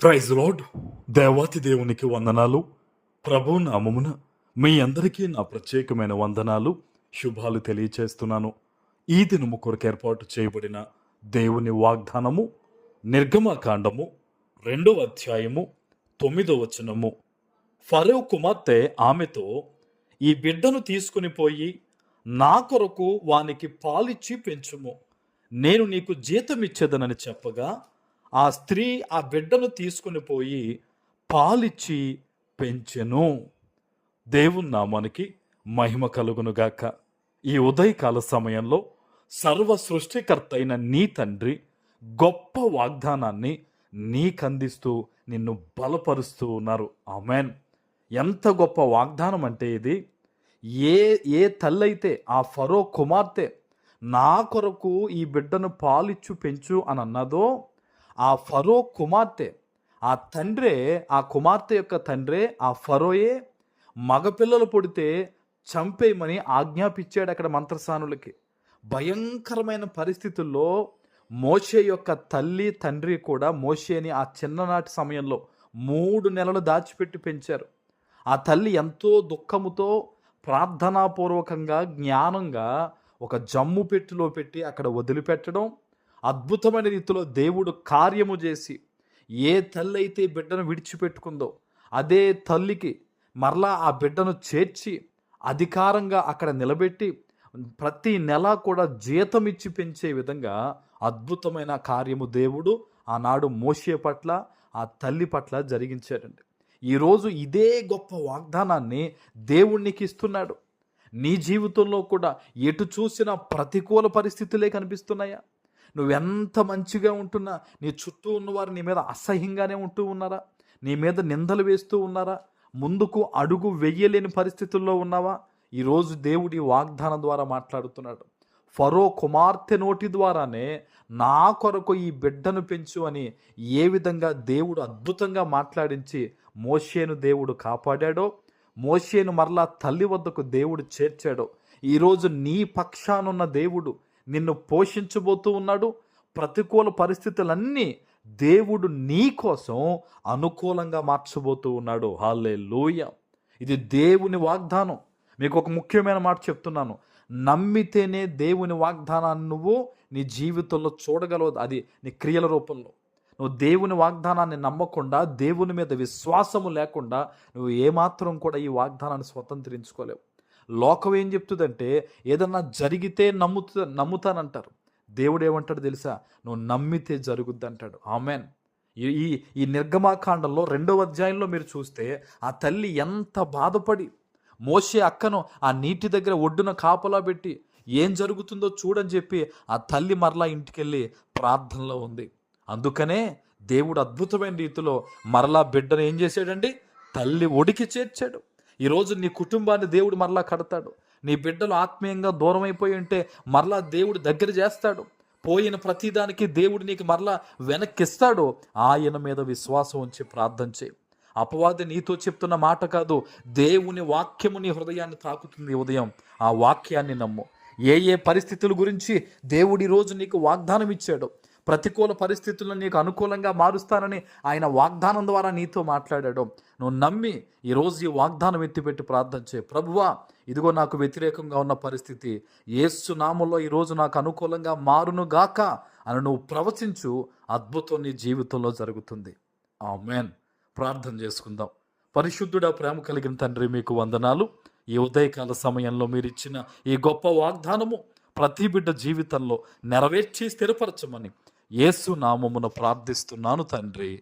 Praise lord. దేవాతి దేవునికి వందనాలు. ప్రభు నామమున మీ అందరికీ నా ప్రత్యేకమైన వందనాలు, శుభాలు తెలియచేస్తున్నాను. ఈ దినము కొరకు ఏర్పాటు చేయబడిన దేవుని వాగ్దానము నిర్గమకాండము 2వ అధ్యాయము 9వ వచనము. ఫరో కుమార్తె ఆమెతో, ఈ బిడ్డను తీసుకుని పోయి నా కొరకు వానికి పాలిచ్చి పెంచుము, నేను నీకు జీతమిచ్చేదనని చెప్పగా ఆ స్త్రీ ఆ బిడ్డను తీసుకుని పోయి పాలిచ్చి పెంచెను. దేవుని నామానికి మహిమ కలుగునుగాక. ఈ ఉదయకాల సమయంలో సర్వ సృష్టికర్త అయిన నీ తండ్రి గొప్ప వాగ్దానాన్ని నీకందిస్తూ నిన్ను బలపరుస్తూ ఉన్నారు. ఆమెన్. ఎంత గొప్ప వాగ్దానం అంటే ఇది! ఏ తల్లైతే ఆ ఫరో కుమార్తె నా కొరకు ఈ బిడ్డను పాలిచ్చు పెంచు అని అన్నదో, ఆ ఫరో కుమార్తె, ఆ తండ్రే, ఆ కుమార్తె యొక్క తండ్రే, ఆ ఫరోయే మగపిల్లలు పుడితే చంపేయమని ఆజ్ఞాపించాడు అక్కడ మంత్రసానులకి. భయంకరమైన పరిస్థితుల్లో మోషే యొక్క తల్లి తండ్రి కూడా మోషేని ఆ చిన్ననాటి సమయంలో 3 నెలలు దాచిపెట్టి పెంచారు. ఆ తల్లి ఎంతో దుఃఖముతో ప్రార్థనాపూర్వకంగా జ్ఞానంగా ఒక జమ్ము పెట్టెలో పెట్టి అక్కడ వదిలిపెట్టడం, అద్భుతమైన రీతిలో దేవుడు కార్యము చేసి, ఏ తల్లి అయితే బిడ్డను విడిచిపెట్టుకుందో అదే తల్లికి మరలా ఆ బిడ్డను చేర్చి అధికారంగా అక్కడ నిలబెట్టి ప్రతి నెల కూడా జీతం ఇచ్చి పెంచే విధంగా అద్భుతమైన కార్యము దేవుడు ఆనాడు మోషే పట్ల, ఆ తల్లి పట్ల జరిగించాడండి. ఈరోజు ఇదే గొప్ప వాగ్దానాన్ని దేవునికి ఇస్తున్నాడు. నీ జీవితంలో కూడా ఎటు చూసినా ప్రతికూల పరిస్థితులే కనిపిస్తున్నాయా? నువ్వెంత మంచిగా ఉంటున్నా నీ చుట్టూ ఉన్నవారు నీ మీద అసహ్యంగానే ఉంటూ ఉన్నారా? నీ మీద నిందలు వేస్తూ ఉన్నారా? ముందుకు అడుగు వెయ్యలేని పరిస్థితుల్లో ఉన్నావా? ఈరోజు దేవుడి వాగ్దానం ద్వారా మాట్లాడుతున్నాడు. ఫరో కుమార్తె నోటి ద్వారానే నా కొరకు ఈ బిడ్డను పెంచు అని ఏ విధంగా దేవుడు అద్భుతంగా మాట్లాడించి మోషేను దేవుడు కాపాడాడో, మోషేను మరలా తల్లి వద్దకు దేవుడు చేర్చాడో, ఈరోజు నీ పక్షానున్న దేవుడు నిన్ను పోషించబోతూ ఉన్నాడు. ప్రతికూల పరిస్థితులన్నీ దేవుడు నీ కోసం అనుకూలంగా మార్చబోతూ ఉన్నాడు. హల్లెలూయా. ఇది దేవుని వాగ్దానం. మీకు ఒక ముఖ్యమైన మాట చెప్తున్నాను. నమ్మితేనే దేవుని వాగ్దానాన్ని నువ్వు నీ జీవితంలో చూడగలవు. అది నీ క్రియల రూపంలో. నువ్వు దేవుని వాగ్దానాన్ని నమ్మకుండా, దేవుని మీద విశ్వాసము లేకుండా నువ్వు ఏమాత్రం కూడా ఈ వాగ్దానాన్ని స్వతంత్రించుకోలేవు. లోకం ఏం చెప్తుందంటే, ఏదన్నా జరిగితే నమ్ముతానంటారు. దేవుడు ఏమంటాడు తెలుసా? నువ్వు నమ్మితే జరుగుద్ది అంటాడు. ఆమెన్. ఈ ఈ నిర్గమాకాండంలో 2వ అధ్యాయంలో మీరు చూస్తే ఆ తల్లి ఎంత బాధపడి మోషే అక్కను ఆ నీటి దగ్గర ఒడ్డున కాపలా పెట్టి ఏం జరుగుతుందో చూడని చెప్పి ఆ తల్లి మరలా ఇంటికెళ్ళి ప్రార్థనలో ఉంది. అందుకనే దేవుడు అద్భుతమైన రీతిలో మరలా బిడ్డను ఏం చేశాడండి? తల్లి ఒడికి చేర్చాడు. ఈరోజు నీ కుటుంబాన్ని దేవుడు మరలా కడతాడు. నీ బిడ్డలు ఆత్మీయంగా దూరం అయిపోయి ఉంటే మరలా దేవుడు దగ్గర చేస్తాడు. పోయిన ప్రతిదానికి దేవుడు నీకు మరలా వెనక్కిస్తాడు. ఆయన మీద విశ్వాసం ఉంచి ప్రార్థన చేయి. అపవాది నీతో చెప్తున్న మాట కాదు, దేవుని వాక్యము నీ హృదయాన్ని తాకుతుంది ఉదయం. ఆ వాక్యాన్ని నమ్ము. ఏ పరిస్థితుల గురించి దేవుడు ఈరోజు నీకు వాగ్దానం ఇచ్చాడు, ప్రతికూల పరిస్థితులను నీకు అనుకూలంగా మారుస్తానని ఆయన వాగ్దానం ద్వారా నీతో మాట్లాడాడు. నువ్వు నమ్మి ఈరోజు ఈ వాగ్దానం ఎత్తిపెట్టి ప్రార్థన చేయి. ప్రభువా, ఇదిగో నాకు వ్యతిరేకంగా ఉన్న పరిస్థితి యేసు నామములో ఈరోజు నాకు అనుకూలంగా మారునుగాక అని నువ్వు ప్రవచించు. అద్భుతం నీ జీవితంలో జరుగుతుంది. ఆమేన్. ప్రార్థన చేసుకుందాం. పరిశుద్ధుడా, ప్రేమ కలిగిన తండ్రి, మీకు వందనాలు. ఈ ఉదయకాల సమయంలో మీరు ఇచ్చిన ఈ గొప్ప వాగ్దానము ప్రతి బిడ్డ జీవితంలో నెరవేర్చి స్థిరపరచమని యేసు నామమున ప్రార్థిస్తున్నాను తండ్రి.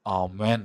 ఆమెన్.